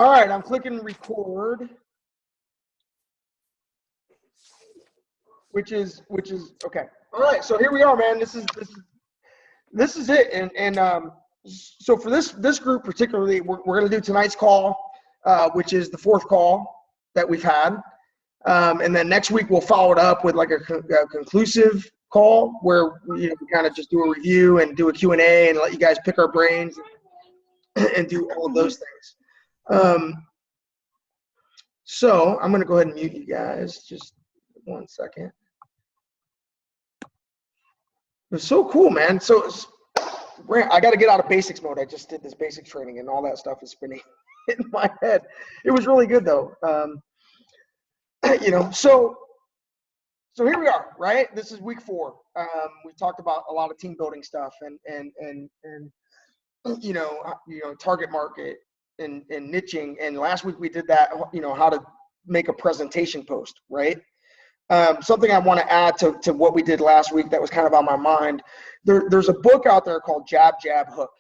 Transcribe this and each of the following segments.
All right, I'm clicking record, which is okay. All right, so here we are, man. This is it, and so for this group particularly, we're going to do tonight's call, which is the fourth call that we've had, and then next week we'll follow it up with like a conclusive call where we kind of just do a review and do a Q&A and let you guys pick our brains and do all of those things. So I'm going to go ahead and mute you guys. Just 1 second. It's so cool, man. So I got to get out of basics mode. I just did this basic training and all that stuff is spinning in my head. It was really good though. So here we are, right? This is week 4. We talked about a lot of team building stuff and target market and niching. And last week we did that, how to make a presentation post, right? Something I want to add to what we did last week that was kind of on my mind. There's a book out there called Jab, Jab, Hook.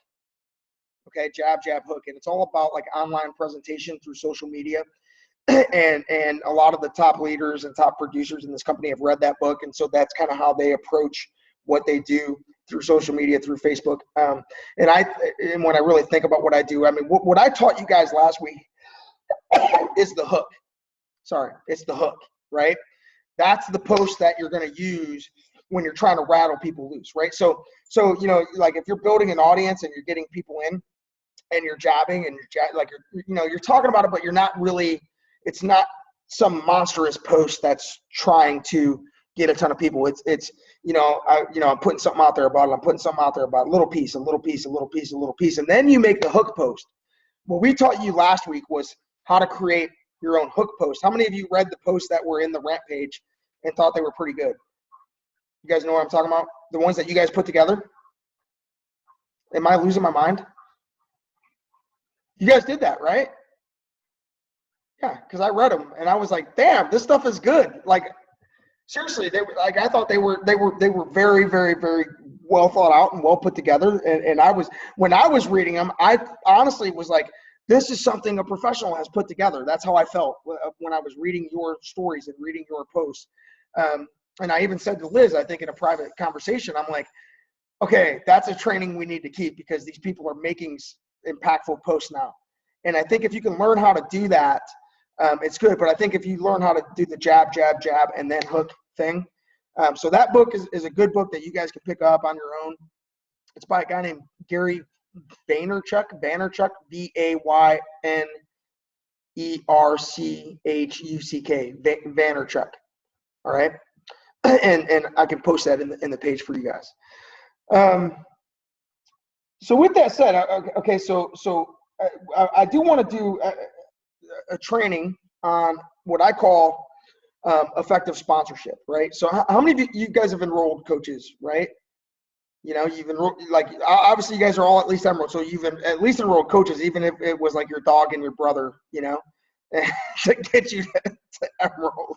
Okay, Jab, Jab, Hook. And it's all about like online presentation through social media. And a lot of the top leaders and top producers in this company have read that book. And so that's kind of how they approach what they do through social media, through Facebook. And when I really think about what I do, I mean, what I taught you guys last week is the hook. Sorry, it's the hook, right? That's the post that you're going to use when you're trying to rattle people loose, right? So like if you're building an audience and you're getting people in and you're jabbing and you're talking about it, but you're not really, it's not some monstrous post that's trying to get a ton of people. It's I'm putting something out there about it. I'm putting something out there about a little piece, a little piece, a little piece, a little piece. And then you make the hook post. What we taught you last week was how to create your own hook post. How many of you read the posts that were in the Ramp page and thought they were pretty good? You guys know what I'm talking about? The ones that you guys put together? Am I losing my mind? You guys did that, right? Yeah, because I read them and I was like, damn, this stuff is good. Like, seriously, I thought they were very, very, very well thought out and well put together. And when I was reading them, I honestly was like, this is something a professional has put together. That's how I felt when I was reading your stories and reading your posts. And I even said to Liz, I think in a private conversation, I'm like, okay, that's a training we need to keep because these people are making impactful posts now. And I think if you can learn how to do that, it's good. But I think if you learn how to do the jab, jab, jab, and then hook thing. So that book is a good book that you guys can pick up on your own. It's by a guy named Gary Vaynerchuk, Vaynerchuk, Vaynerchuk. All right. And I can post that in the page for you guys. So with that said, okay, so I do want to do a training on what I call effective sponsorship, right? So how many of you guys have enrolled coaches, right? You've enrolled, like, obviously you guys are all at least enrolled, so you've at least enrolled coaches, even if it was like your dog and your brother, to get you to enroll.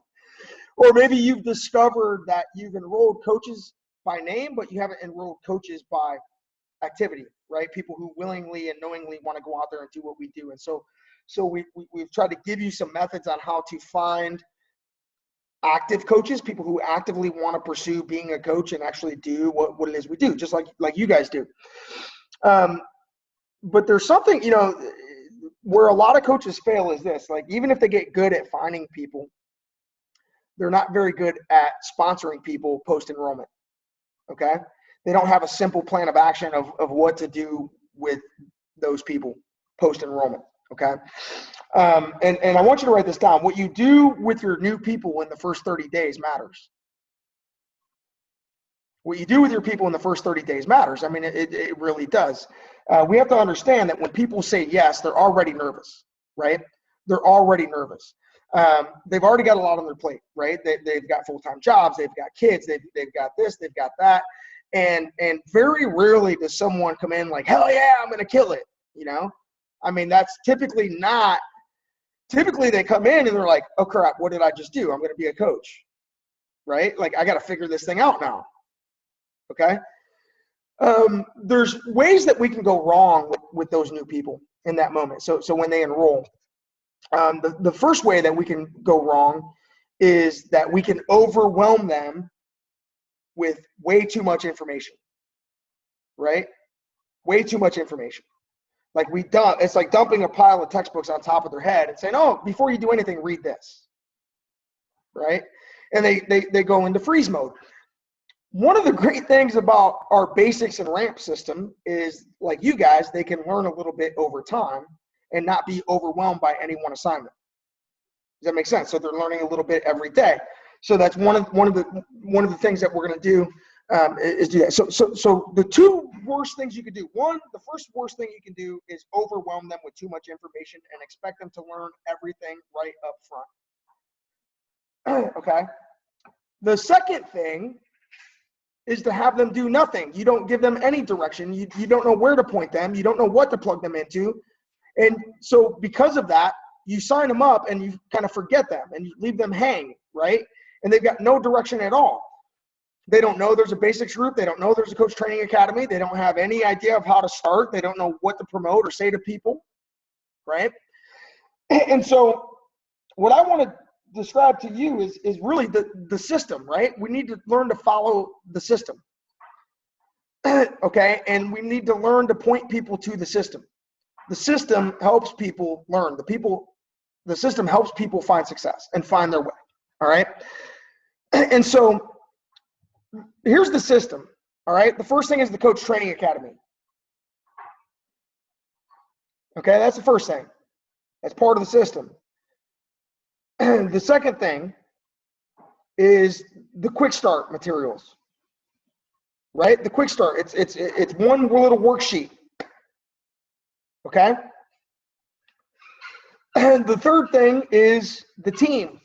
Or maybe you've discovered that you've enrolled coaches by name, but you haven't enrolled coaches by activity, right? People who willingly and knowingly want to go out there and do what we do. And so we've tried to give you some methods on how to find active coaches, people who actively want to pursue being a coach and actually do what it is we do, just like you guys do. But there's something, where a lot of coaches fail is this, like, even if they get good at finding people, they're not very good at sponsoring people post-enrollment, okay? They don't have a simple plan of action of what to do with those people post-enrollment, okay? And I want you to write this down. What you do with your new people in the first 30 days matters. What you do with your people in the first 30 days matters. I mean, it really does. We have to understand that when people say yes, they're already nervous, right? They're already nervous. They've already got a lot on their plate, right? They've got full-time jobs, they've got kids, they've got this, they've got that. And very rarely does someone come in like, hell yeah, I'm going to kill it, I mean, that's typically they come in and they're like, oh crap, what did I just do? I'm going to be a coach, right? Like, I got to figure this thing out now, okay? There's ways that we can go wrong with those new people in that moment. So when they enroll, The first way that we can go wrong is that we can overwhelm them with way too much information, right? Way too much information. Like it's like dumping a pile of textbooks on top of their head and saying, oh, before you do anything, read this, right? And they go into freeze mode. One of the great things about our basics and ramp system is, like you guys, they can learn a little bit over time and not be overwhelmed by any one assignment. Does that make sense? So they're learning a little bit every day. So that's one of the things that we're going to do is do that. So the two worst things you could do. One, the first worst thing you can do is overwhelm them with too much information and expect them to learn everything right up front. Okay. The second thing is to have them do nothing. You don't give them any direction. You don't know where to point them. You don't know what to plug them into. And so because of that, you sign them up and you kind of forget them and you leave them hang, right? And they've got no direction at all. They don't know there's a basics group. They don't know there's a coach training academy. They don't have any idea of how to start. They don't know what to promote or say to people, right? And so what I want to describe to you is really the system, right? We need to learn to follow the system, okay? And we need to learn to point people to the system. The system helps people learn. The system helps people find success and find their way, all right? And so here's the system, all right? The first thing is the Coach Training Academy. Okay, that's the first thing. That's part of the system. The second thing is the quick start materials, right? The quick start, it's one little worksheet, okay? And the third thing is the team.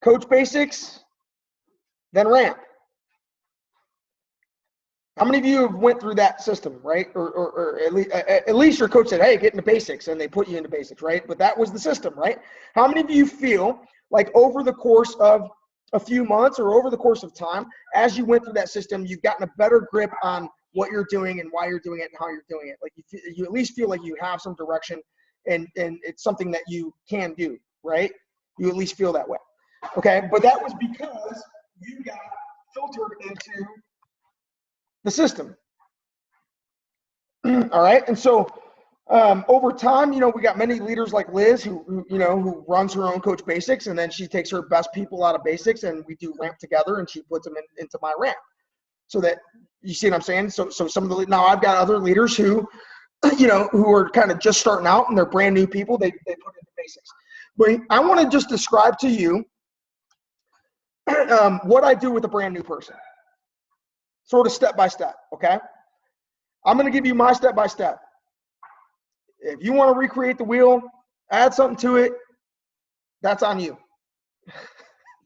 Coach Basics, then Ramp. How many of you have went through that system, right? Or at least your coach said, hey, get into basics, and they put you into basics, right? But that was the system, right? How many of you feel like over the course of a few months or over the course of time, as you went through that system, you've gotten a better grip on what you're doing and why you're doing it and how you're doing it? Like you at least feel like you have some direction and it's something that you can do, right? You at least feel that way. Okay, but that was because you got filtered into the system. All right, and so over time, we got many leaders like Liz who runs her own Coach Basics, and then she takes her best people out of basics, and we do Ramp together, and she puts them into my Ramp. So that, you see what I'm saying? So some of the, now I've got other leaders who, who are kind of just starting out and they're brand new people. They put into basics. But I want to just describe to you what I do with a brand new person, sort of step by step. Okay, I'm going to give you my step by step. If you want to recreate the wheel, add something to it, that's on you.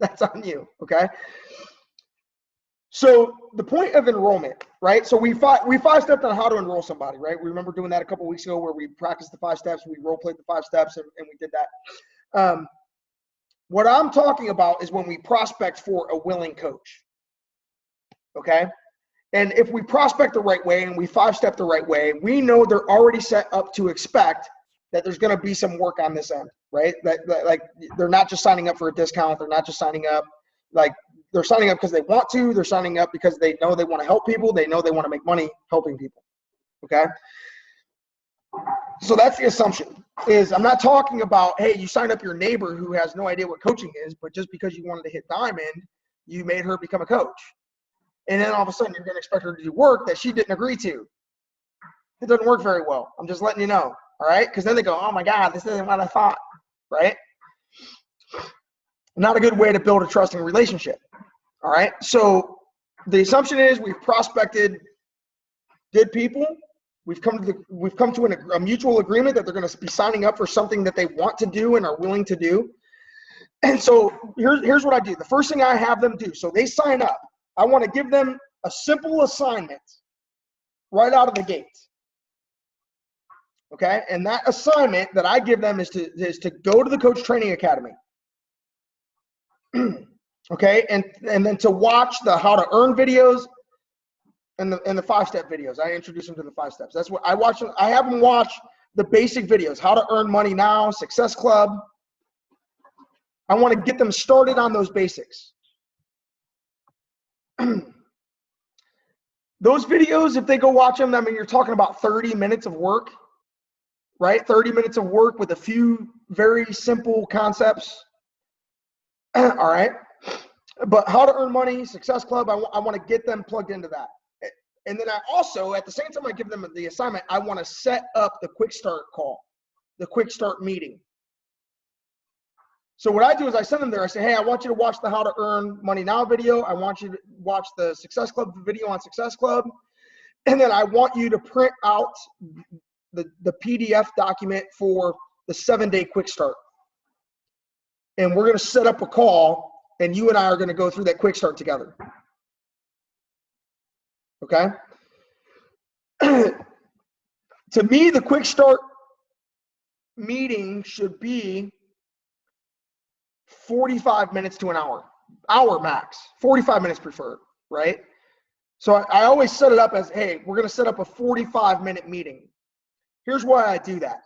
That's on you. Okay. So the point of enrollment, right? So we five-stepped on how to enroll somebody, right? We remember doing that a couple of weeks ago where we practiced the 5 steps, we role-played the 5 steps, and we did that. What I'm talking about is when we prospect for a willing coach, okay? And if we prospect the right way and we 5-step the right way, we know they're already set up to expect that there's going to be some work on this end, right? Like they're not just signing up for a discount. They're not just signing up like they're signing up because they want to. They're signing up because they know they want to help people. They know they want to make money helping people, okay? So that's the assumption. Is I'm not talking about, hey, you signed up your neighbor who has no idea what coaching is, but just because you wanted to hit diamond, you made her become a coach. And then all of a sudden you're going to expect her to do work that she didn't agree to. It doesn't work very well. I'm just letting you know, all right? Because then they go, oh my God, this isn't what I thought, right? Not a good way to build a trusting relationship, all right? So the assumption is we've prospected good people. We've come to a mutual agreement that they're going to be signing up for something that they want to do and are willing to do. And so here's what I do. The first thing I have them do, so they sign up, I want to give them a simple assignment right out of the gate. Okay? And that assignment that I give them is to go to the Coach Training Academy. Okay? And then to watch the how to earn videos and the 5-step videos. I introduce them to the 5 steps. That's what I watch. I have them watch the basic videos, how to earn money now, Success Club. I want to get them started on those basics. Those videos, if they go watch them, I mean, you're talking about 30 minutes of work, right? 30 minutes of work with a few very simple concepts. All right. But how to earn money, Success Club, I want to get them plugged into that. And then I also, at the same time I give them the assignment, I want to set up the quick start call, the quick start meeting. So what I do is I send them there. I say, hey, I want you to watch the How to Earn Money Now video. I want you to watch the Success Club video on Success Club. And then I want you to print out the PDF document for the 7-day quick start. And we're going to set up a call, and you and I are going to go through that quick start together. Okay? To me, the quick start meeting should be 45 minutes to an hour max, 45 minutes preferred, right? So I always set it up as, hey, we're going to set up a 45-minute meeting. Here's why I do that.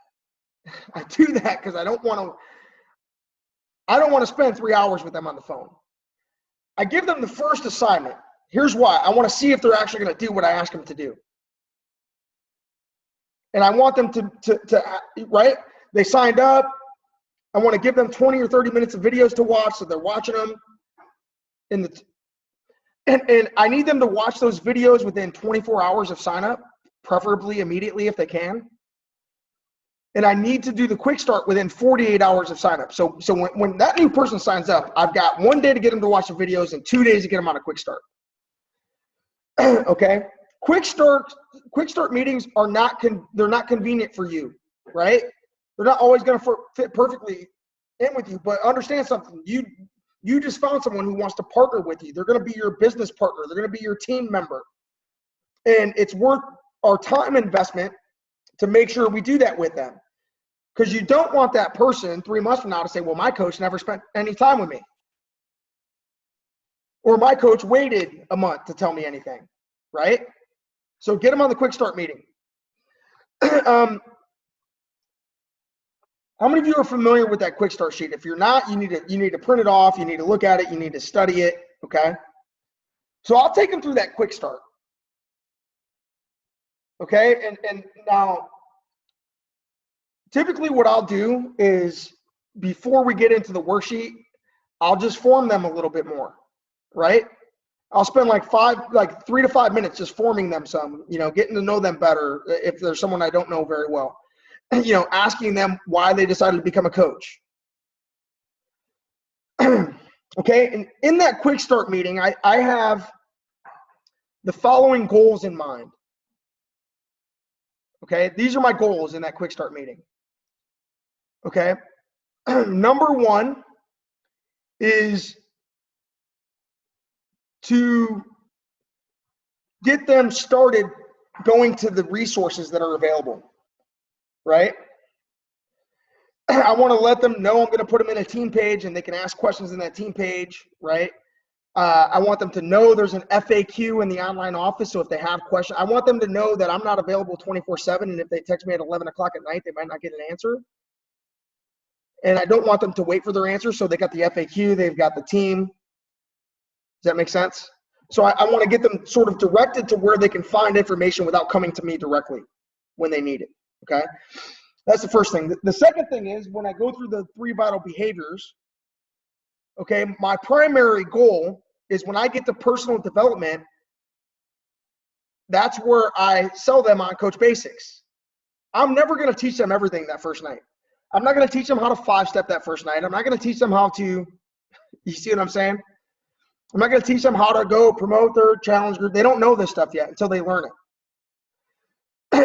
I do that because I don't want to spend 3 hours with them on the phone. I give them the first assignment. Here's why. I want to see if they're actually going to do what I ask them to do. And I want them to right? They signed up. I want to give them 20 or 30 minutes of videos to watch, so they're watching them. And I need them to watch those videos within 24 hours of sign up, preferably immediately if they can. And I need to do the quick start within 48 hours of sign up. So when that new person signs up, I've got 1 day to get them to watch the videos and 2 days to get them on a quick start. Okay? Quick start meetings are they're not convenient for you, right? They're not always going to fit perfectly in with you, but understand something. You just found someone who wants to partner with you. They're going to be your business partner. They're going to be your team member. And it's worth our time investment to make sure we do that with them. Because you don't want that person 3 months from now to say, well, my coach never spent any time with me. Or my coach waited a month to tell me anything, right? So get them on the quick start meeting. How many of you are familiar with that quick start sheet? If you're not, you need to print it off. You need to look at it. You need to study it. Okay. So I'll take them through that quick start. Okay. And now, typically what I'll do is before we get into the worksheet, I'll just form them a little bit more, right? I'll spend like 3 to 5 minutes just forming them some, getting to know them better if there's someone I don't know very well. Asking them why they decided to become a coach. Okay, and in that quick start meeting, I have the following goals in mind. Okay, these are my goals in that quick start meeting. Okay, number one is to get them started going to the resources that are available. Right? I want to let them know I'm going to put them in a team page and they can ask questions in that team page, right? I want them to know there's an FAQ in the online office, so if they have questions, I want them to know that I'm not available 24/7, and if they text me at 11 o'clock at night, they might not get an answer. And I don't want them to wait for their answer, so they got the FAQ, they've got the team. Does that make sense? So I want to get them sort of directed to where they can find information without coming to me directly when they need it. Okay, that's the first thing. The second thing is when I go through the 3 vital behaviors, okay, my primary goal is when I get to personal development, that's where I sell them on Coach Basics. I'm never going to teach them everything that first night. I'm not going to teach them how to 5-step that first night. I'm not going to teach them how to, you see what I'm saying? I'm not going to teach them how to go promote their challenge group. They don't know this stuff yet until they learn it.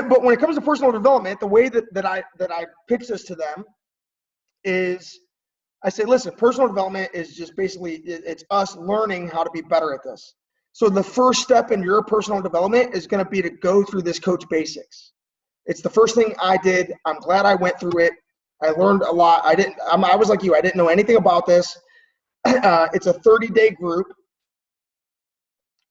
But when it comes to personal development, the way that I pitch this to them is I say, listen, personal development is just basically, it's us learning how to be better at this. So the first step in your personal development is going to be to go through this Coach Basics. It's the first thing I did. I'm glad I went through it. I learned a lot. I was like you. I didn't know anything about this. It's a 30-day group.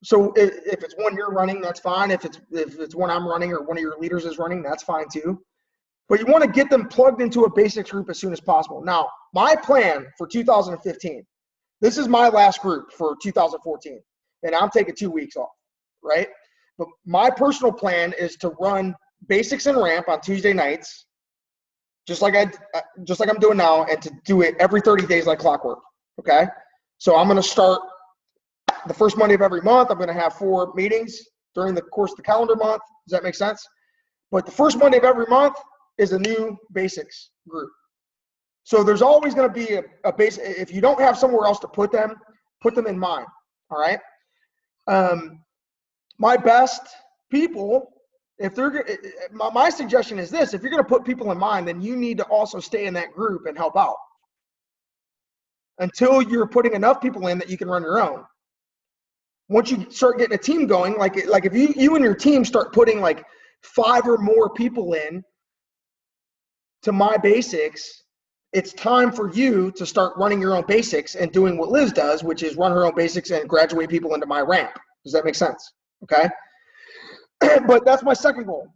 So if it's one you're running, that's fine. If it's one I'm running or one of your leaders is running, that's fine too. But you want to get them plugged into a basics group as soon as possible. Now, my plan for 2015, this is my last group for 2014, and I'm taking 2 weeks off, right? But my personal plan is to run basics and ramp on Tuesday nights, just like I'm doing now, and to do it every 30 days like clockwork, okay? So I'm going to start the first Monday of every month. I'm going to have 4 meetings during the course of the calendar month. Does that make sense? But the first Monday of every month is a new basics group. So there's always going to be a base. If you don't have somewhere else to put them in mine. All right. My best people, if they're, my suggestion is this: if you're going to put people in mind, then you need to also stay in that group and help out until you're putting enough people in that you can run your own. Once you start getting a team going, like if you and your team start putting like 5 or more people in to my basics, it's time for you to start running your own basics and doing what Liz does, which is run her own basics and graduate people into my ramp. Does that make sense? Okay. But that's my second goal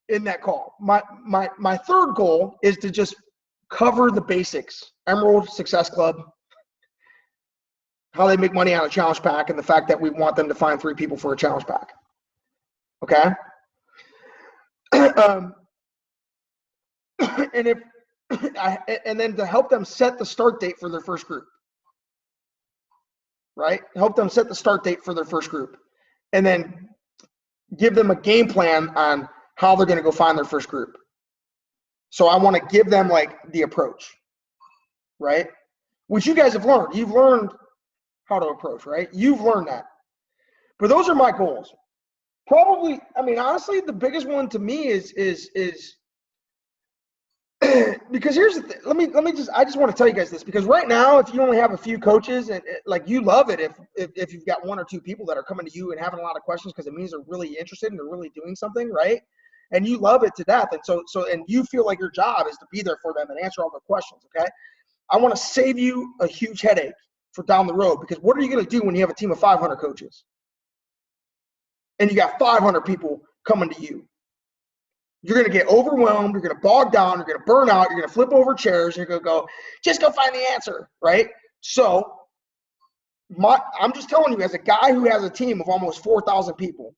in that call. My third goal is to just cover the basics. Emerald Success Club, how they make money on a challenge pack, and the fact that we want them to find 3 people for a challenge pack. Okay. And then to help them set the start date for their first group, right? Help them set the start date for their first group, and then give them a game plan on how they're going to go find their first group. So I want to give them like the approach, right? Which you guys have learned. You've learned how to approach, right? You've learned that. But those are my goals. Probably, I mean, honestly, the biggest one to me is because here's the thing. I just want to tell you guys this, because right now, if you only have a few coaches, and like, you love it if you've got 1 or 2 people that are coming to you and having a lot of questions, because it means they're really interested and they're really doing something, right? And you love it to death. And so and you feel like your job is to be there for them and answer all their questions. Okay. I want to save you a huge headache for down the road, because what are you going to do when you have a team of 500 coaches and you got 500 people coming to you? You're going to get overwhelmed. You're going to bog down. You're going to burn out. You're going to flip over chairs. You're going to go, just go find the answer, right? So I'm just telling you, as a guy who has a team of almost 4,000 people,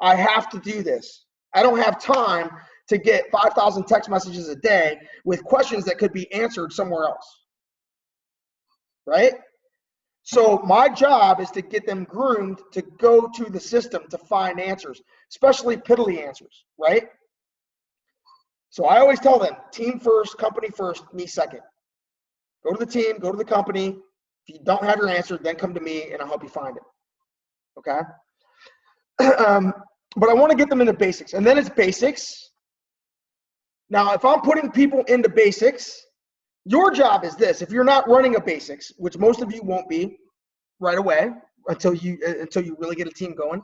I have to do this. I don't have time to get 5,000 text messages a day with questions that could be answered somewhere else, right? So my job is to get them groomed to go to the system to find answers, especially piddly answers, right? So I always tell them, team first, company first, me second. Go to the team, go to the company. If you don't have your answer, then come to me and I'll help you find it, okay? But I want to get them into basics, and then it's basics. Now, if I'm putting people into basics, your job is this: if you're not running a basics, which most of you won't be right away until you really get a team going.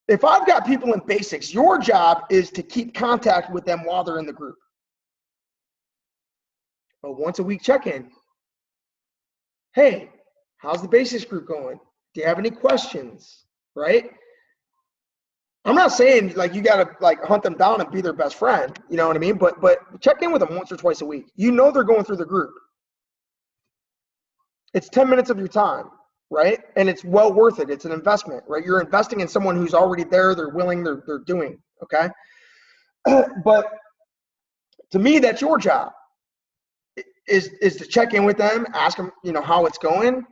If I've got people in basics, your job is to keep contact with them while they're in the group. A once a week check-in. Hey, how's the basics group going? Do you have any questions? Right? I'm not saying like you gotta like hunt them down and be their best friend, you know what I mean? But check in with them once or twice a week. You know they're going through the group. It's 10 minutes of your time, right? And it's well worth it. It's an investment, right? You're investing in someone who's already there, they're willing, they're doing, okay? But to me, that's your job, is to check in with them, ask them, you know, how it's going,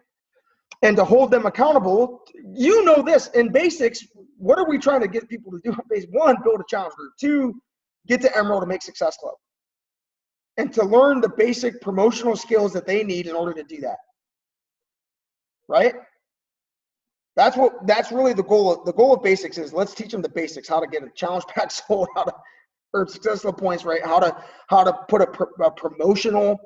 and to hold them accountable. You know this, in basics, what are we trying to get people to do in basics? 1, build a challenge group. 2, get to Emerald to make Success Club. And to learn the basic promotional skills that they need in order to do that. Right? That's really the goal. The goal of basics is, let's teach them the basics: how to get a challenge pack sold, how to earn Success Club points, right? How to put a promotional,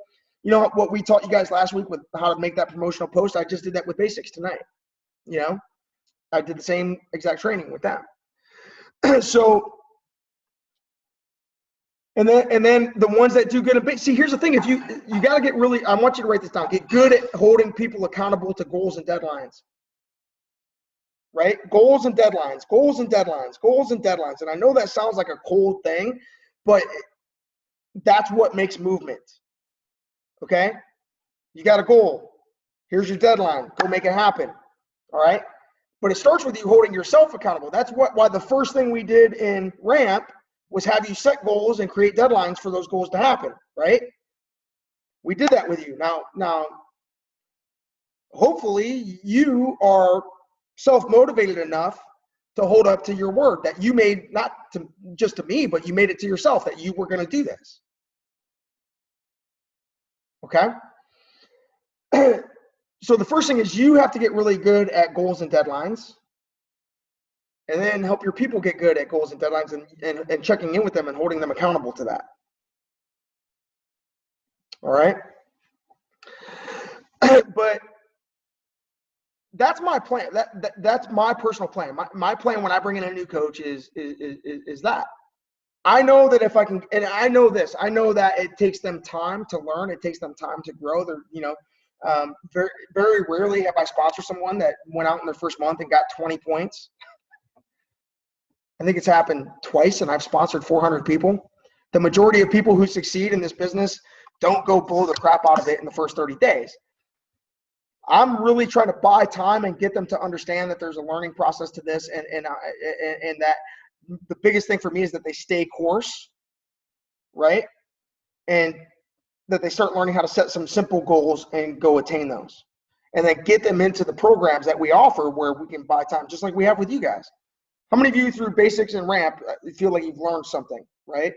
you know, what we taught you guys last week with how to make that promotional post. I just did that with basics tonight. You know, I did the same exact training with them. So, and then the ones that do good at see, here's the thing: if you got to get really, I want you to write this down. Get good at holding people accountable to goals and deadlines. right? Goals and deadlines, goals and deadlines, goals and deadlines. And I know that sounds like a cold thing, but that's what makes movement. Okay? You got a goal. Here's your deadline. Go make it happen. All right? But it starts with you holding yourself accountable. That's why the first thing we did in Ramp was have you set goals and create deadlines for those goals to happen, right? We did that with you. Now, hopefully you are self-motivated enough to hold up to your word that you made, not to just to me, but you made it to yourself that you were going to do this. Okay? So the first thing is you have to get really good at goals and deadlines, and then help your people get good at goals and deadlines and checking in with them and holding them accountable to that. All right? But that's my plan. That's my personal plan. My plan when I bring in a new coach is that. I know that if I can, and I know this, I know that it takes them time to learn. It takes them time to grow. They're, very, very rarely have I sponsored someone that went out in their first month and got 20 points. I think it's happened twice, and I've sponsored 400 people. The majority of people who succeed in this business don't go blow the crap out of it in the first 30 days. I'm really trying to buy time and get them to understand that there's a learning process to this, and that the biggest thing for me is that they stay course, right? And that they start learning how to set some simple goals and go attain those. And then get them into the programs that we offer where we can buy time, just like we have with you guys. How many of you through Basics and Ramp feel like you've learned something, right?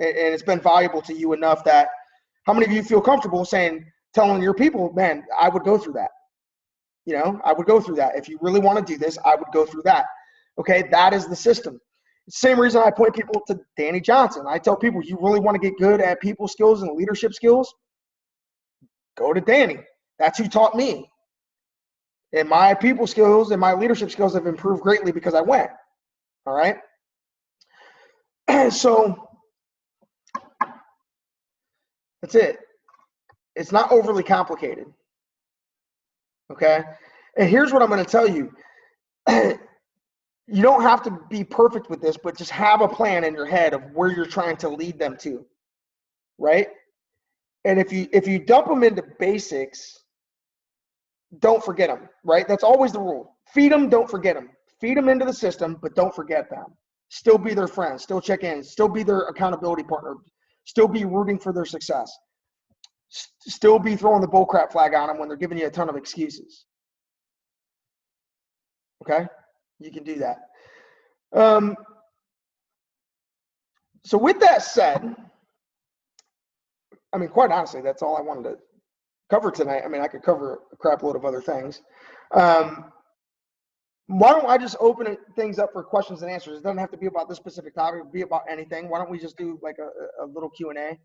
And it's been valuable to you enough that, how many of you feel comfortable telling your people, man, I would go through that. I would go through that. If you really want to do this, I would go through that. Okay, that is the system. Same reason I point people to Danny Johnson. I tell people, you really want to get good at people skills and leadership skills, go to Danny. That's who taught me. And my people skills and my leadership skills have improved greatly because I went. All right. So that's it. It's not overly complicated. Okay. And here's what I'm going to tell you. You don't have to be perfect with this, but just have a plan in your head of where you're trying to lead them to. Right. And if you dump them into basics, don't forget them, right? That's always the rule. Feed them, don't forget them. Feed them into the system, but don't forget them. Still be their friend, still check in, still be their accountability partner, still be rooting for their success, still be throwing the bullcrap flag on them when they're giving you a ton of excuses. Okay? You can do that. So with that said, I mean, quite honestly, that's all I wanted to cover tonight. I mean, I could cover a crap load of other things. Why don't I just open things up for questions and answers? It doesn't have to be about this specific topic. It can be about anything. Why don't we just do like a little Q&A?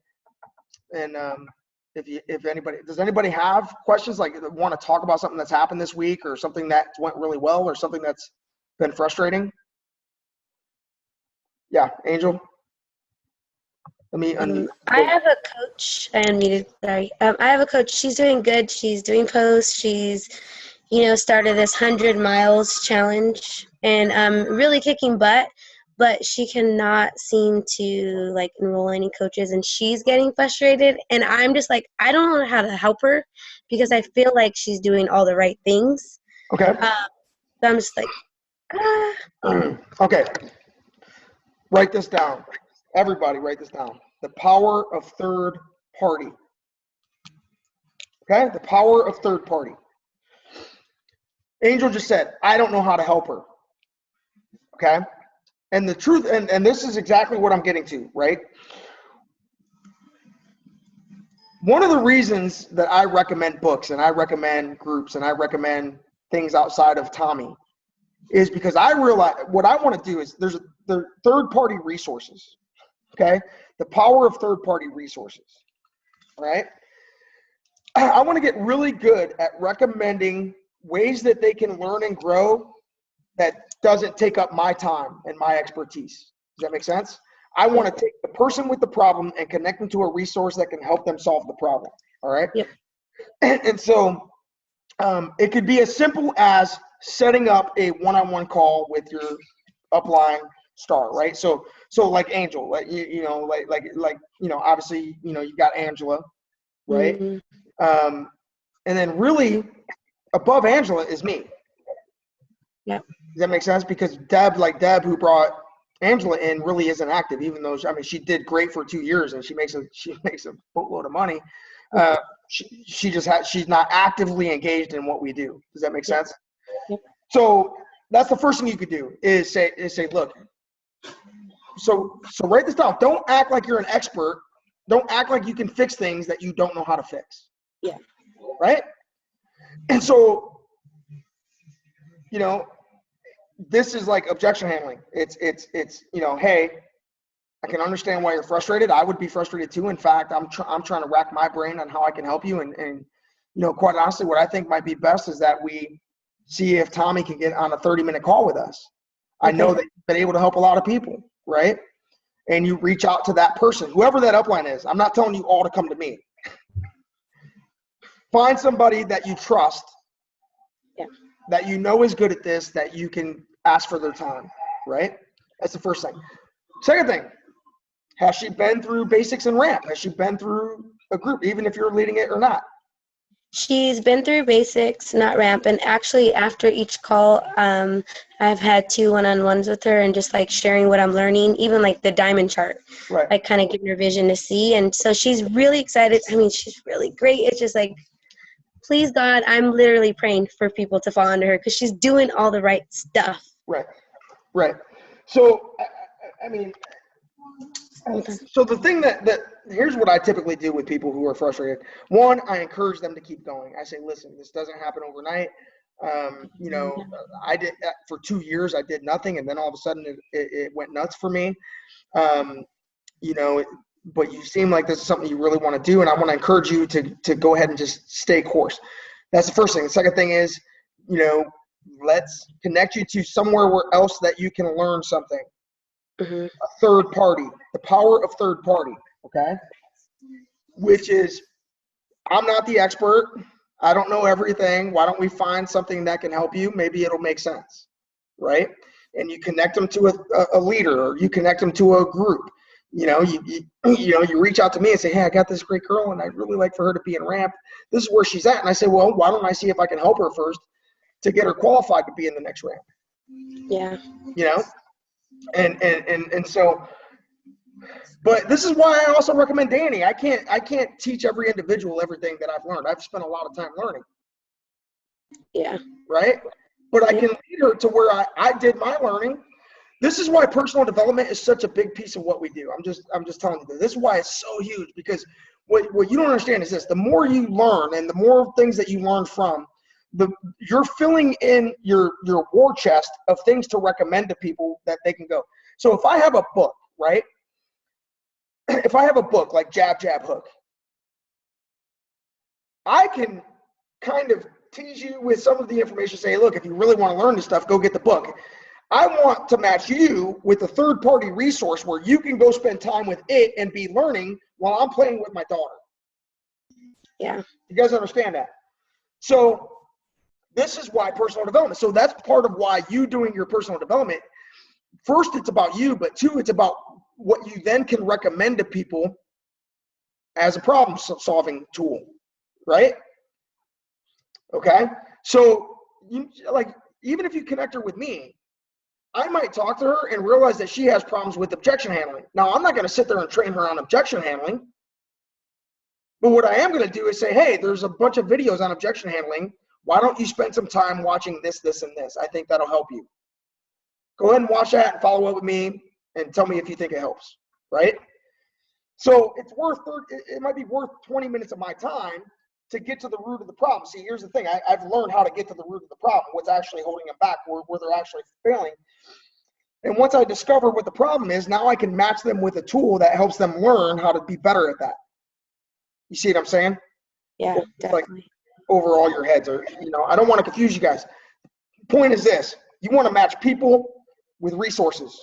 And if anybody, does anybody have questions, like want to talk about something that's happened this week or something that went really well or something that's been frustrating? Yeah, Angel. Let me unmute. I have a coach. I unmuted. Sorry. I have a coach. She's doing good. She's doing posts. She's, started this 100 miles challenge and really kicking butt. But she cannot seem to enroll any coaches, and she's getting frustrated. And I'm just like, I don't know how to help her because I feel like she's doing all the right things. Okay. So I'm just like, Okay. Write this down. Everybody write this down. The power of third party. Okay? The power of third party. Angel just said, I don't know how to help her. Okay? And the truth, and this is exactly what I'm getting to, right? One of the reasons that I recommend books and I recommend groups and I recommend things outside of Tommy is because I realize what I want to do is there are third-party resources, okay? The power of third-party resources, right? I want to get really good at recommending ways that they can learn and grow that doesn't take up my time and my expertise. Does that make sense? I want to take the person with the problem and connect them to a resource that can help them solve the problem, all right? Yep. And so it could be as simple as setting up a one-on-one call with your upline star, right? So like Angel, like obviously, you've got Angela, right? Mm-hmm. And then really above Angela is me. Yeah. Does that make sense? Because Deb, who brought Angela in, really isn't active, even though she did great for 2 years and she makes a boatload of money. She's not actively engaged in what we do. Does that make sense? Yep. So that's the first thing you could do is say, look, so write this down. Don't act like you're an expert. Don't act like you can fix things that you don't know how to fix. Yeah. Right? And so, this is like objection handling. It's hey, I can understand why you're frustrated. I would be frustrated too. In fact, I'm trying to rack my brain on how I can help you. And quite honestly, what I think might be best is that we see if Tommy can get on a 30-minute call with us. Okay. I know that you've been able to help a lot of people, right? And you reach out to that person, whoever that upline is. I'm not telling you all to come to me. Find somebody that you trust, that is good at this, that you can ask for their time, right? That's the first thing. Second thing, has she been through basics and ramp? Has she been through a group, even if you're leading it or not? She's been through basics, not ramp. And actually, after each call, I've had 2 one-on-ones with her and just like sharing what I'm learning, even like the diamond chart, right? Like kind of giving her vision to see. And so she's really excited. I mean, she's really great. It's just like, please God, I'm literally praying for people to fall under her because she's doing all the right stuff. Right. So, I mean, so the thing that here's what I typically do with people who are frustrated. One, I encourage them to keep going. I say, listen, this doesn't happen overnight. I did for 2 years, I did nothing. And then all of a sudden it went nuts for me. But you seem like this is something you really want to do. And I want to encourage you to go ahead and just stay course. That's the first thing. The second thing is, let's connect you to somewhere else that you can learn something. Mm-hmm. A third party, the power of third party, okay? Which is, I'm not the expert. I don't know everything. Why don't we find something that can help you? Maybe it'll make sense, right? And you connect them to a leader, or you connect them to a group. You reach out to me and say, hey, I got this great girl, and I'd really like for her to be in ramp. This is where she's at. And I say, well, why don't I see if I can help her first to get her qualified to be in the next ramp? Yeah. And so, but this is why I also recommend Danny. I can't teach every individual everything that I've learned. I've spent a lot of time learning. Yeah. Right? But I can lead her to where I did my learning. This is why personal development is such a big piece of what we do. I'm just telling you this is why it's so huge, because what you don't understand is this: the more you learn and the more things that you learn from, you're filling in your war chest of things to recommend to people that they can go. So if I have a book, right? If I have a book like Jab, Jab, Hook, I can kind of tease you with some of the information, say, look, if you really want to learn this stuff, go get the book. I want to match you with a third-party resource where you can go spend time with it and be learning while I'm playing with my daughter. Yeah. You guys understand that? So this is why personal development. So that's part of why you doing your personal development. First, it's about you, but 2, it's about what you then can recommend to people as a problem-solving tool, right? Okay? So, even if you connect her with me, I might talk to her and realize that she has problems with objection handling. Now, I'm not going to sit there and train her on objection handling. But what I am going to do is say, hey, there's a bunch of videos on objection handling. Why don't you spend some time watching this, this, and this? I think that'll help you. Go ahead and watch that and follow up with me and tell me if you think it helps, right? So it might be worth 20 minutes of my time to get to the root of the problem. See, here's the thing. I've learned how to get to the root of the problem, what's actually holding them back, where they're actually failing. And once I discover what the problem is, now I can match them with a tool that helps them learn how to be better at that. You see what I'm saying? Yeah, definitely. Like over all your heads, or I don't want to confuse you guys. Point is this: you want to match people with resources,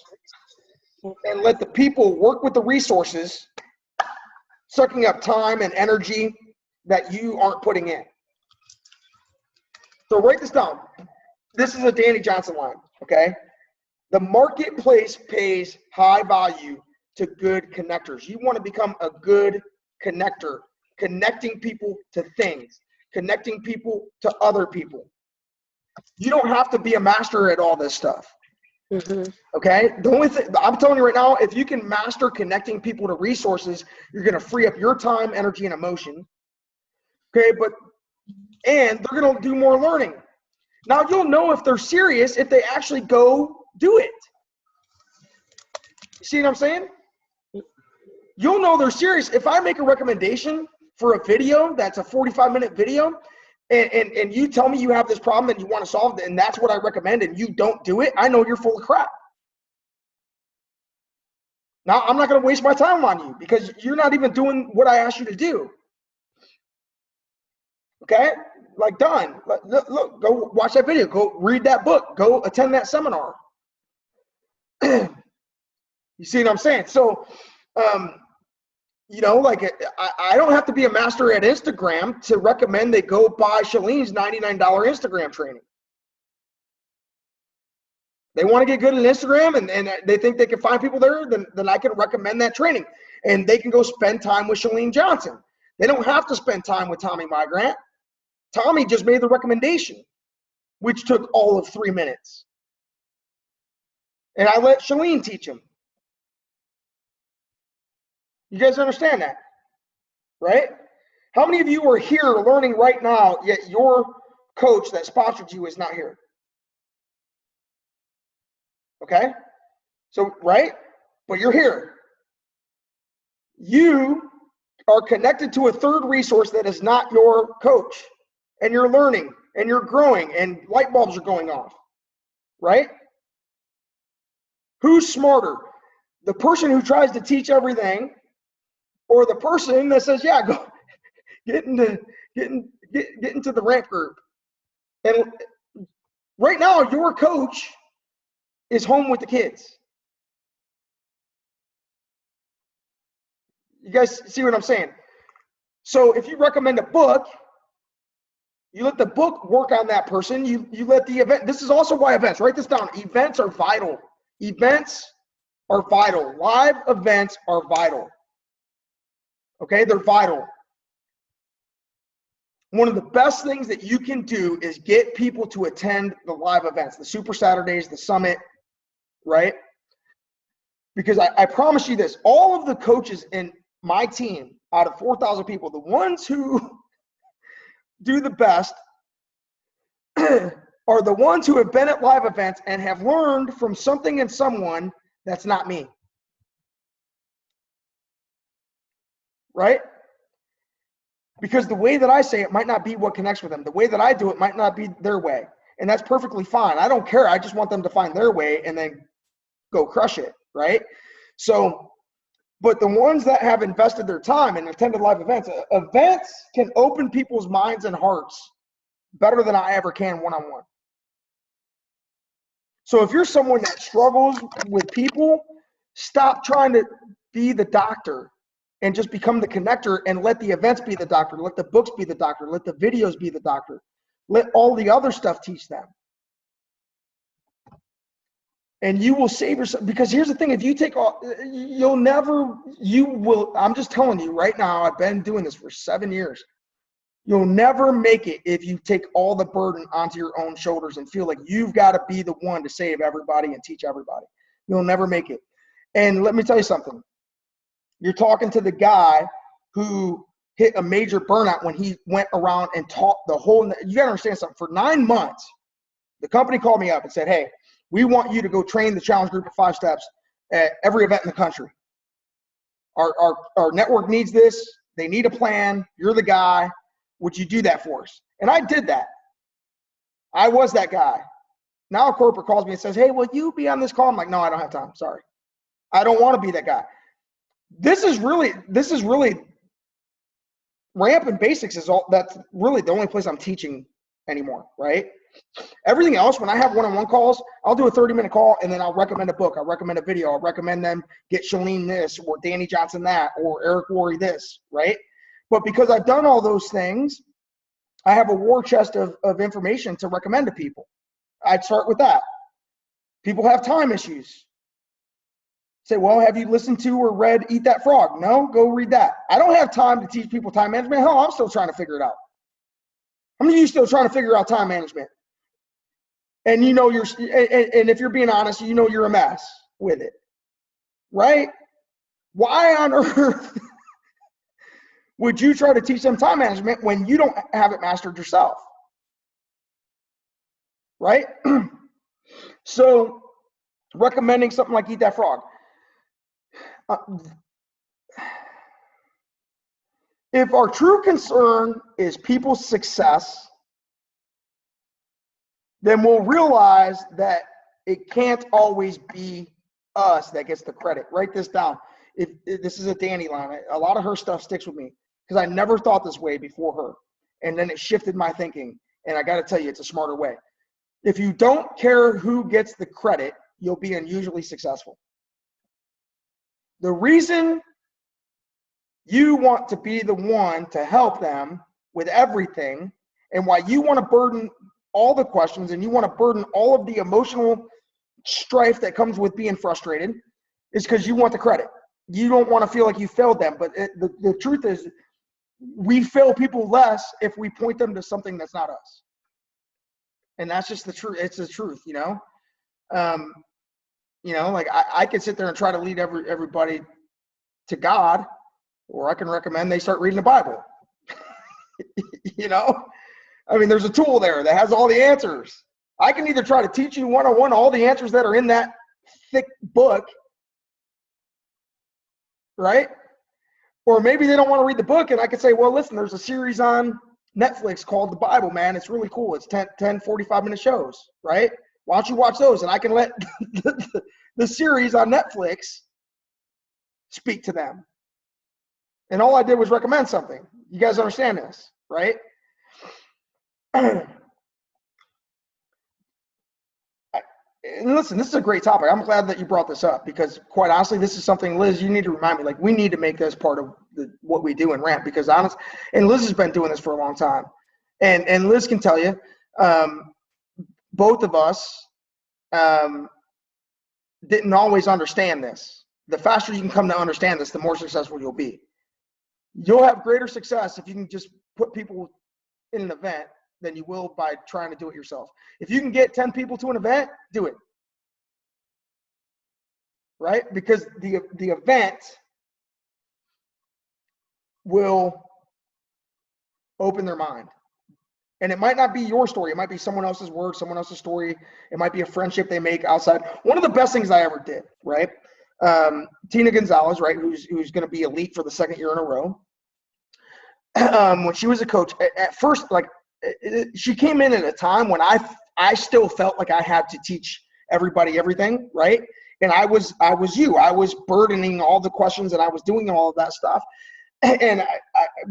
and let the people work with the resources, sucking up time and energy that you aren't putting in. So write this down. this is a Danny Johnson line, okay? The marketplace pays high value to good connectors. You want to become a good connector, connecting people to things, connecting people to other people. You don't have to be a master at all this stuff. Mm-hmm. Okay? The only thing I'm telling you right now, if you can master connecting people to resources, you're going to free up your time, energy, and emotion. Okay? And they're going to do more learning. Now, you'll know if they're serious if they actually go do it. You see what I'm saying? You'll know they're serious. If I make a recommendation for a video that's a 45-minute video, and you tell me you have this problem and you want to solve it, and that's what I recommend, and you don't do it, I know you're full of crap. Now, I'm not going to waste my time on you because you're not even doing what I asked you to do. Okay? Like, done. Look, go watch that video. Go read that book. Go attend that seminar. You see what I'm saying? So, you know, like I don't have to be a master at Instagram to recommend they go buy Shalene's $99 Instagram training. They want to get good at Instagram and they think they can find people there, then I can recommend that training. And they can go spend time with Shalene Johnson. They don't have to spend time with Tommy Migrant. Tommy just made the recommendation, which took all of 3 minutes. And I let Shalene teach him. You guys understand that, right? How many of you are here learning right now, yet your coach that sponsored you is not here? Okay? So, right? But you're here. You are connected to a third resource that is not your coach. And you're learning, and you're growing, and light bulbs are going off. Right? Who's smarter? The person who tries to teach everything, or the person that says, yeah, go get into the ramp group. And right now, your coach is home with the kids. You guys see what I'm saying? So if you recommend a book, you let the book work on that person. You let the event. This is also why events, write this down. Events are vital. Events are vital. Live events are vital. Okay, they're vital. One of the best things that you can do is get people to attend the live events, the Super Saturdays, the Summit, right? Because I promise you this, all of the coaches in my team, out of 4,000 people, the ones who do the best are the ones who have been at live events and have learned from something and someone that's not me. Right? Because the way that I say it might not be what connects with them. The way that I do it might not be their way. And that's perfectly fine. I don't care. I just want them to find their way and then go crush it, right? So, but the ones that have invested their time and attended live events, events can open people's minds and hearts better than I ever can one-on-one. So if you're someone that struggles with people, stop trying to be the doctor and just become the connector and let the events be the doctor. Let the books be the doctor. Let the videos be the doctor. Let all the other stuff teach them. And you will save yourself, because here's the thing, if you take all, I'm just telling you right now, I've been doing this for 7 years. You'll never make it if you take all the burden onto your own shoulders and feel like you've got to be the one to save everybody and teach everybody. You'll never make it. And let me tell you something. You're talking to the guy who hit a major burnout when he went around and taught the whole, you got to understand something. For 9 months, the company called me up and said, hey, we want you to go train the challenge group of 5 steps at every event in the country. Our network needs this. They need a plan. You're the guy. Would you do that for us? And I did that. I was that guy. Now a corporate calls me and says, hey, will you be on this call? I'm like, no, I don't have time. Sorry. I don't want to be that guy. This is really Ramp and Basics is all, that's really the only place I'm teaching anymore, right? Everything else, when I have one-on-one calls, I'll do a 30-minute call and then I'll recommend a book. I'll recommend a video. I'll recommend them get Shalene this or Danny Johnson that or Eric Worre this, right? But because I've done all those things, I have a war chest of information to recommend to people. I'd start with that. People have time issues. Say, well, have you listened to or read Eat That Frog? No, go read that. I don't have time to teach people time management. Hell, I'm still trying to figure it out. How many of you still trying to figure out time management? And you know and if you're being honest, you know you're a mess with it, right? Why on earth would you try to teach them time management when you don't have it mastered yourself? Right? So recommending something like Eat That Frog. If our true concern is people's success, then we'll realize that it can't always be us that gets the credit. Write this down. If this is a Danny line. A lot of her stuff sticks with me because I never thought this way before her. And then it shifted my thinking. And I got to tell you, it's a smarter way. If you don't care who gets the credit, you'll be unusually successful. The reason you want to be the one to help them with everything, and why you want to burden all the questions and you want to burden all of the emotional strife that comes with being frustrated, is because you want the credit. You don't want to feel like you failed them. But the truth is, we fail people less if we point them to something that's not us. And that's just the truth. It's the truth, you know? Like I could sit there and try to lead everybody to God, or I can recommend they start reading the Bible. You know? I mean, there's a tool there that has all the answers. I can either try to teach you one-on-one all the answers that are in that thick book, right? Or maybe they don't want to read the book, and I could say, well, listen, there's a series on Netflix called The Bible, man. It's really cool. It's 10 45-minute shows, right? Why don't you watch those? And I can let the series on Netflix speak to them. And all I did was recommend something. You guys understand this, right? And listen, this is a great topic. I'm glad that you brought this up because, quite honestly, this is something, Liz, you need to remind me. Like, we need to make this part of what we do in Ramp because, and Liz has been doing this for a long time. And Liz can tell you, both of us didn't always understand this. The faster you can come to understand this, the more successful you'll be. You'll have greater success if you can just put people in an event than you will by trying to do it yourself. If you can get 10 people to an event, do it. Right? Because the event will open their mind. And it might not be your story. It might be someone else's word, someone else's story. It might be a friendship they make outside. One of the best things I ever did, right? Tina Gonzalez, right, who's going to be elite for the second year in a row. When she was a coach, at first, like, she came in at a time when I still felt like I had to teach everybody everything, right? And I was burdening all the questions and I was doing all of that stuff. And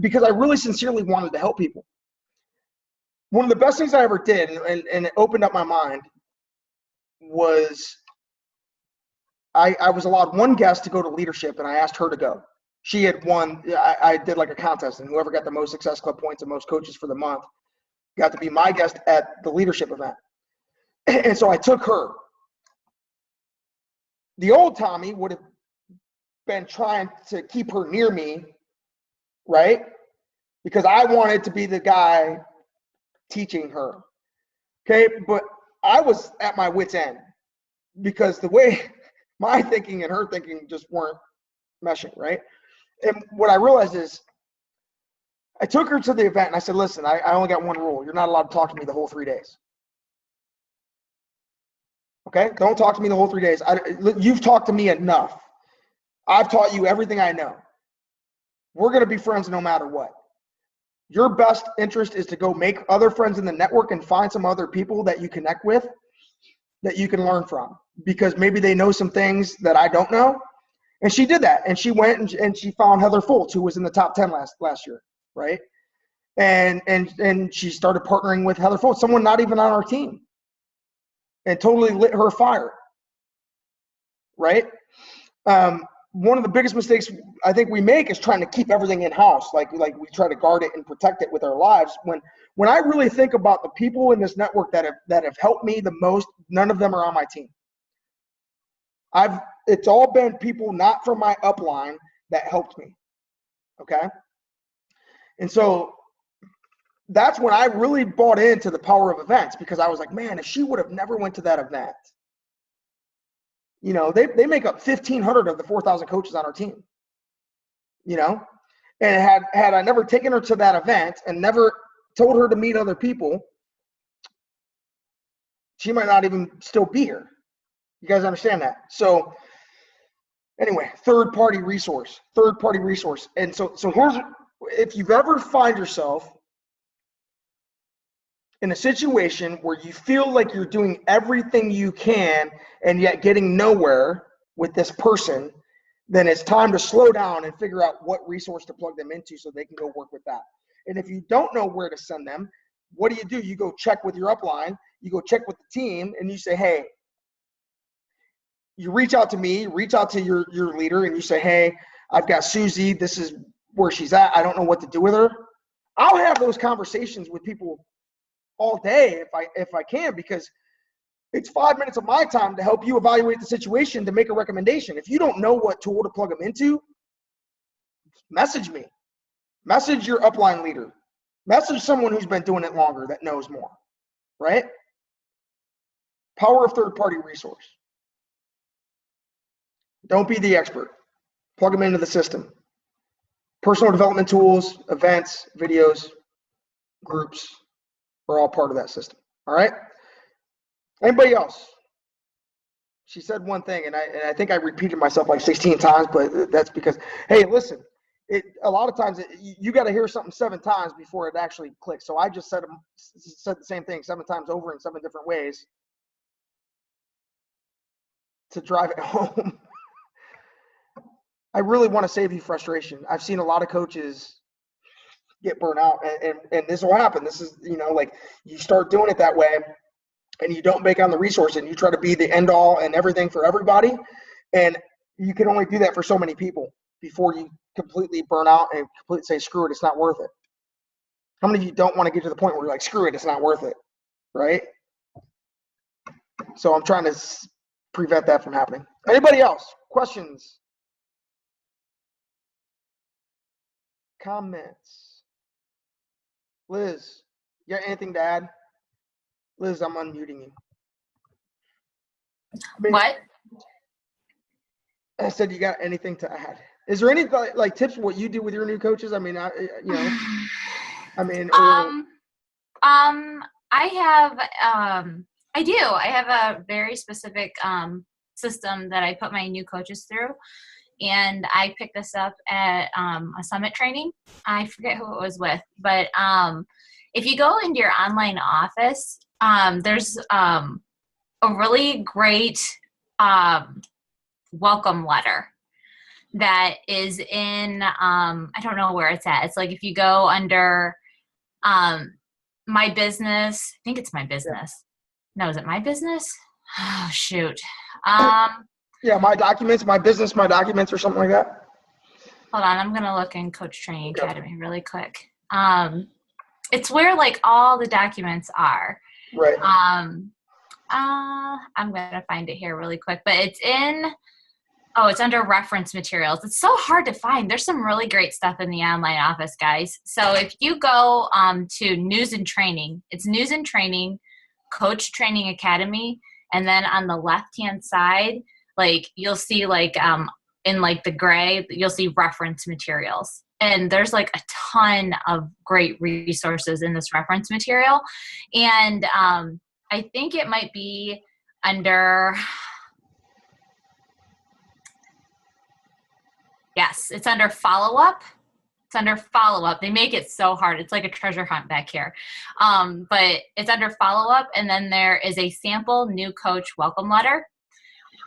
because I really sincerely wanted to help people. One of the best things I ever did, and it opened up my mind, was I was allowed one guest to go to leadership, and I asked her to go. She had won. I did like a contest, and whoever got the most Success Club points and most coaches for the month got to be my guest at the leadership event. And so I took her. The old Tommy would have been trying to keep her near me, right? Because I wanted to be the guy teaching her. Okay, but I was at my wit's end because the way my thinking and her thinking just weren't meshing, right? And what I realized is I took her to the event and I said, listen, I only got one rule. You're not allowed to talk to me the whole 3 days. Okay? Don't talk to me the whole 3 days. You've talked to me enough. I've taught you everything I know. We're going to be friends no matter what. Your best interest is to go make other friends in the network and find some other people that you connect with that you can learn from, because maybe they know some things that I don't know. And she did that. And she went and she found Heather Fultz, who was in the top 10 last year, right? And she started partnering with Heather Fultz, someone not even on our team, and totally lit her fire, right? one of the biggest mistakes I think we make is trying to keep everything in house. Like we try to guard it and protect it with our lives. When I really think about the people in this network that have helped me the most, none of them are on my team. It's all been people not from my upline that helped me. Okay. And so that's when I really bought into the power of events, because I was like, man, if she would have never went to that event, you know, they make up 1,500 of the 4,000 coaches on our team, you know, and had I never taken her to that event and never told her to meet other people, she might not even still be here. You guys understand that? So anyway, third-party resource. And so here's, if you've ever find yourself in a situation where you feel like you're doing everything you can and yet getting nowhere with this person, then it's time to slow down and figure out what resource to plug them into so they can go work with that. And if you don't know where to send them, what do? You go check with your upline, you go check with the team, and you say, hey, you reach out to me, reach out to your leader, and you say, hey, I've got Susie, this is where she's at, I don't know what to do with her. I'll have those conversations with people all day if I can, because it's 5 minutes of my time to help you evaluate the situation to make a recommendation. If you don't know what tool to plug them into, message me. Message your upline leader. Message someone who's been doing it longer that knows more, right? Power of third-party resource. Don't be the expert. Plug them into the system. Personal development tools, events, videos, groups are all part of that system. All right? Anybody else? She said one thing, and I think I repeated myself like 16 times, but that's because, hey, listen, a lot of times you got to hear something 7 times before it actually clicks. So I just said the same thing 7 times over in 7 different ways to drive it home. I really want to save you frustration. I've seen a lot of coaches get burnt out, and this will happen. This is, you know, like you start doing it that way and you don't make on the resource and you try to be the end all and everything for everybody. And you can only do that for so many people before you completely burn out and completely say, screw it, it's not worth it. How many of you don't want to get to the point where you're like, screw it, it's not worth it, right? So I'm trying to prevent that from happening. Anybody else? Questions? Comments? Liz, you got anything to add? Liz, I'm unmuting you. What? I said, you got anything to add? Is there any like tips what you do with your new coaches? I mean, I have a very specific system that I put my new coaches through, and I picked this up at a summit training. I forget who it was with, but if you go into your online office, there's a really great welcome letter that is in, I don't know where it's at. It's like if you go under my business, I think it's my business. No, is it my business? Oh, shoot. Yeah, my documents, my business, my documents, or something like that. Hold on, I'm going to look in Coach Training Academy really quick. It's where like all the documents are. Right. I'm going to find it here really quick, but it's under reference materials. It's so hard to find. There's some really great stuff in the online office, guys. So if you go to news and training, it's news and training, Coach Training Academy. And then on the left-hand side, like you'll see like in like the gray, you'll see reference materials. And there's like a ton of great resources in this reference material. And I think it might be under, yes, it's under follow-up. It's under follow-up. They make it so hard. It's like a treasure hunt back here. But it's under follow-up, and then there is a sample new coach welcome letter.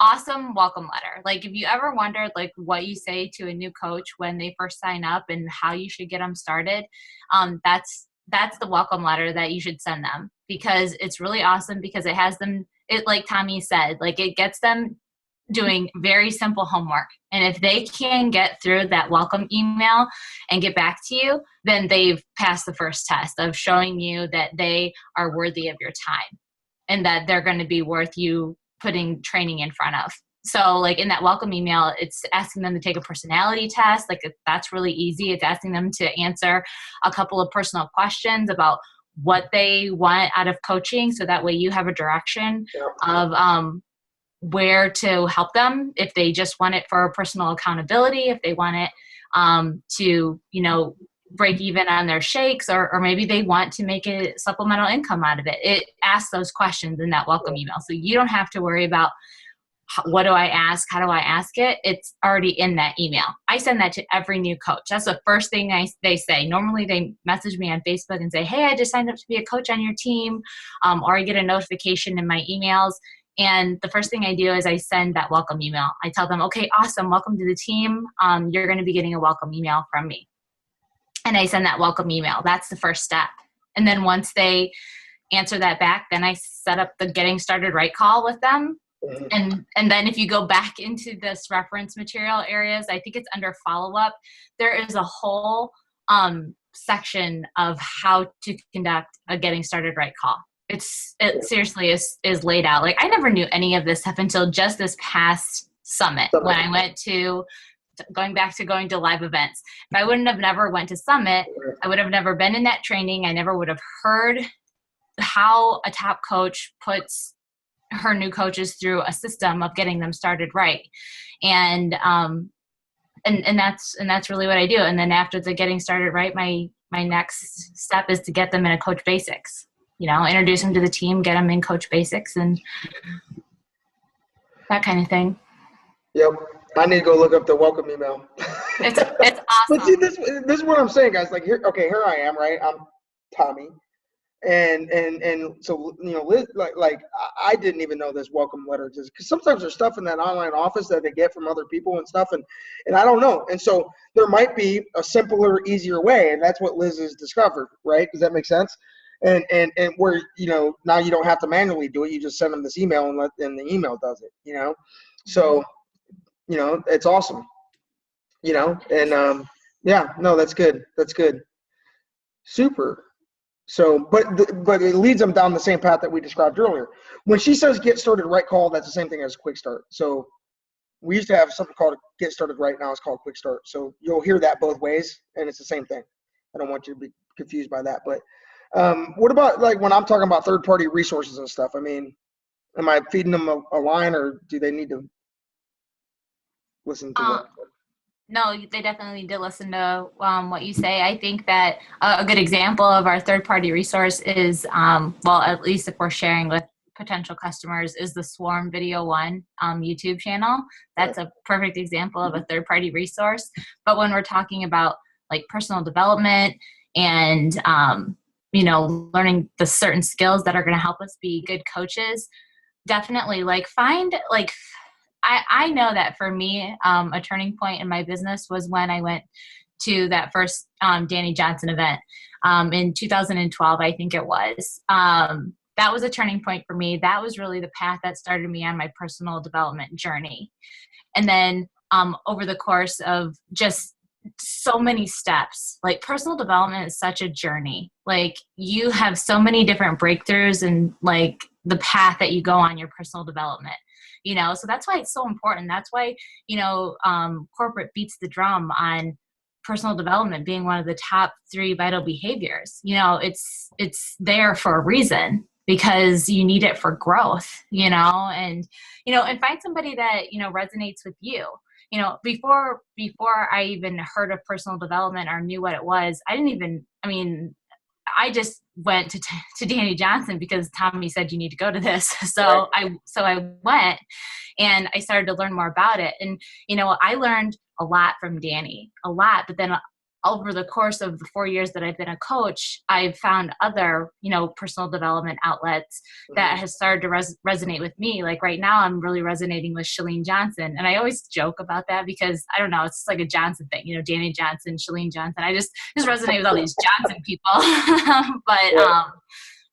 Awesome welcome letter. Like if you ever wondered like what you say to a new coach when they first sign up and how you should get them started, that's the welcome letter that you should send them, because it's really awesome, because it has them, it like Tommy said, like it gets them doing very simple homework. And if they can get through that welcome email and get back to you, then they've passed the first test of showing you that they are worthy of your time and that they're going to be worth you putting training in front of. So like in that welcome email, it's asking them to take a personality test. Like that's really easy. It's asking them to answer a couple of personal questions about what they want out of coaching. So that way you have a direction of where to help them. If they just want it for personal accountability, if they want it to, break even on their shakes, or maybe they want to make a supplemental income out of it. It asks those questions in that welcome email. So you don't have to worry about what do I ask? How do I ask it? It's already in that email. I send that to every new coach. That's the first thing they say. Normally they message me on Facebook and say, hey, I just signed up to be a coach on your team. Or I get a notification in my emails. And the first thing I do is I send that welcome email. I tell them, okay, awesome. Welcome to the team. You're going to be getting a welcome email from me. And I send that welcome email. That's the first step. And then once they answer that back, then I set up the getting started right call with them. And then if you go back into this reference material areas, I think it's under follow-up, there is a whole section of how to conduct a getting started right call. It seriously is laid out. Like I never knew any of this stuff until just this past summit when I went to going to live events. If I wouldn't have never went to Summit, I would have never been in that training. I never would have heard how a top coach puts her new coaches through a system of getting them started right. And that's really what I do. And then after the getting started right, my next step is to get them in a coach basics, introduce them to the team, get them in coach basics and that kind of thing. Yep. I need to go look up the welcome email. It's awesome. But see, this is what I'm saying, guys. Like here I am, right? I'm Tommy. And so, Liz, like I didn't even know this welcome letter, just because sometimes there's stuff in that online office that they get from other people and stuff. And I don't know. And so there might be a simpler, easier way. And that's what Liz has discovered, right? Does that make sense? And where, now you don't have to manually do it. You just send them this email and the email does it, So, it's awesome, and yeah, no, that's good. That's good. Super. So, but it leads them down the same path that we described earlier. When she says get started right call, that's the same thing as quick start. So we used to have something called get started right, now it's called quick start. So you'll hear that both ways and it's the same thing. I don't want you to be confused by that. But what about like when I'm talking about third-party resources and stuff? I mean, am I feeding them a line or do they need to listen to what? No, they definitely need to listen to what you say. I think that a good example of our third-party resource is, well, at least if we're sharing with potential customers, is the Swarm Video One YouTube channel. That's a perfect example of a third-party resource. But when we're talking about like personal development and, learning the certain skills that are going to help us be good coaches, definitely I know that for me, a turning point in my business was when I went to that first Danny Johnson event in 2012, I think it was. That was a turning point for me. That was really the path that started me on my personal development journey. And then over the course of just so many steps, like personal development is such a journey. Like you have so many different breakthroughs and like the path that you go on your personal development. So that's why it's so important. That's why, corporate beats the drum on personal development being one of the top 3 vital behaviors. It's there for a reason because you need it for growth, and find somebody that, resonates with you. Before I even heard of personal development or knew what it was, I just went to Danny Johnson because Tommy said you need to go to this. So I went and I started to learn more about it. And, I learned a lot from Danny, but then over the course of the 4 years that I've been a coach, I've found other, personal development outlets that has started to resonate with me. Like right now, I'm really resonating with Chalene Johnson. And I always joke about that because I don't know, it's just like a Johnson thing, Danny Johnson, Chalene Johnson. I just resonate with all these Johnson people.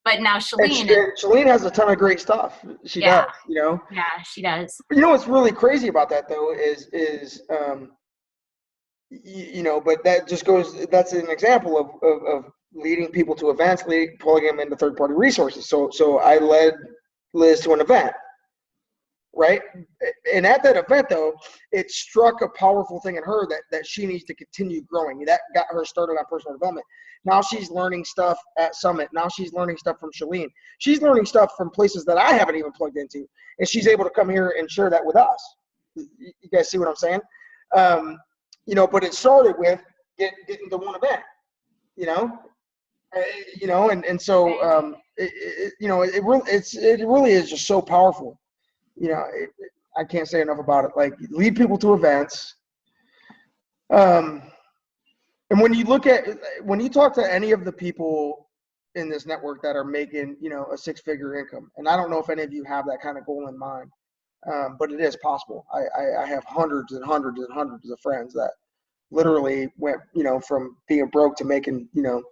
But now And Shalene, Shalene has a ton of great stuff. She yeah, does, you know. yeah, she does. You know what's really crazy about that though is you know, but that just goes. That's an example of leading people to events, pulling them into third-party resources. So I led Liz to an event, right? And at that event, though, it struck a powerful thing in her that she needs to continue growing. That got her started on personal development. Now she's learning stuff at Summit. Now she's learning stuff from Shalene. She's learning stuff from places that I haven't even plugged into, and she's able to come here and share that with us. You guys see what I'm saying? You know, but it started with getting to one event, you know, and so you know, it really is just so powerful. You know, I can't say enough about it. Like, lead people to events. And when you talk to any of the people in this network that are making, you know, a 6-figure income, and I don't know if any of you have that kind of goal in mind, but it is possible. I have hundreds and hundreds and hundreds of friends that literally went, you know, from being broke to making, you know, a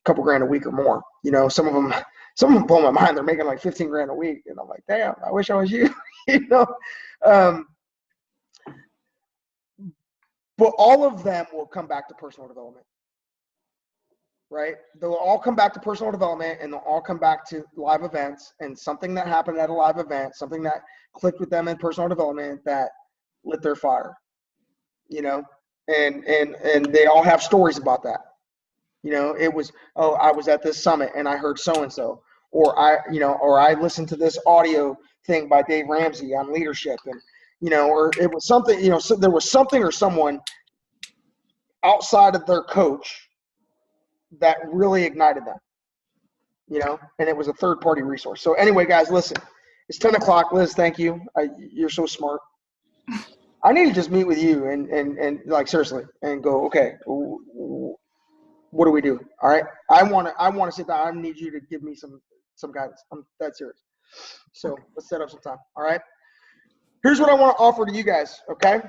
couple grand a week or more. You know, some of them blow my mind. They're making like 15 grand a week, and I'm like, damn, I wish I was you. You know, but all of them will come back to personal development, right? They'll all come back to personal development, and they'll all come back to live events and something that happened at a live event, something that clicked with them in personal development that lit their fire, you know, and they all have stories about that. You know, it was, oh, I was at this summit and I heard so-and-so, or I listened to this audio thing by Dave Ramsey on leadership, and, you know, or it was something, you know, so there was something or someone outside of their coach that really ignited them, you know, and it was a third-party resource. So anyway, guys, listen, it's 10 o'clock. Liz, thank you. You're so smart. I need to just meet with you and like, seriously, and go, okay, what do we do? All right. I want to sit down. I need you to give me some guidance. I'm that serious. So let's set up some time. All right. Here's what I want to offer to you guys. Okay.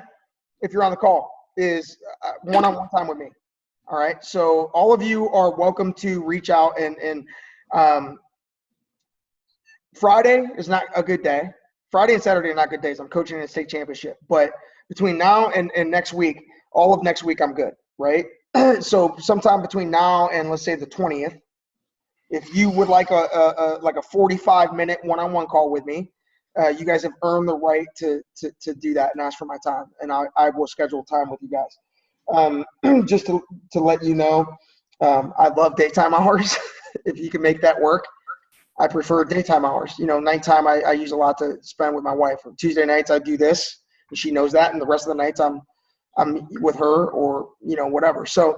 If you're on the call, is one-on-one time with me. All right. So all of you are welcome to reach out, and Friday is not a good day. Friday and Saturday are not good days. I'm coaching in a state championship, but between now and next week, all of next week, I'm good. Right. So sometime between now and, let's say, the 20th, if you would like a 45-minute one-on-one call with me, you guys have earned the right to do that and ask for my time, and I will schedule time with you guys. Just to let you know, I love daytime hours. If you can make that work, I prefer daytime hours. You know, nighttime I use a lot to spend with my wife. Tuesday nights I do this, and she knows that, and the rest of the nights I'm with her, or, you know, whatever. So,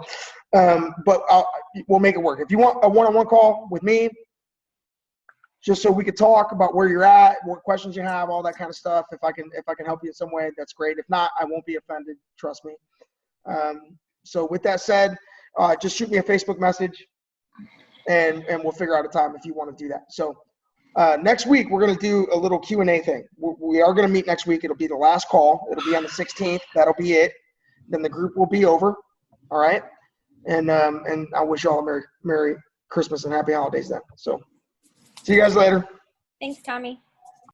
but we'll make it work. If you want a one-on-one call with me, just so we could talk about where you're at, what questions you have, all that kind of stuff. If I can help you in some way, that's great. If not, I won't be offended. Trust me. So with that said, just shoot me a Facebook message, and we'll figure out a time if you want to do that. So next week, we're going to do a little Q&A thing. We are going to meet next week. It'll be the last call. It'll be on the 16th. That'll be it. Then the group will be over. All right. And I wish you all a Merry Christmas and Happy Holidays then. So see you guys later. Thanks, Tommy.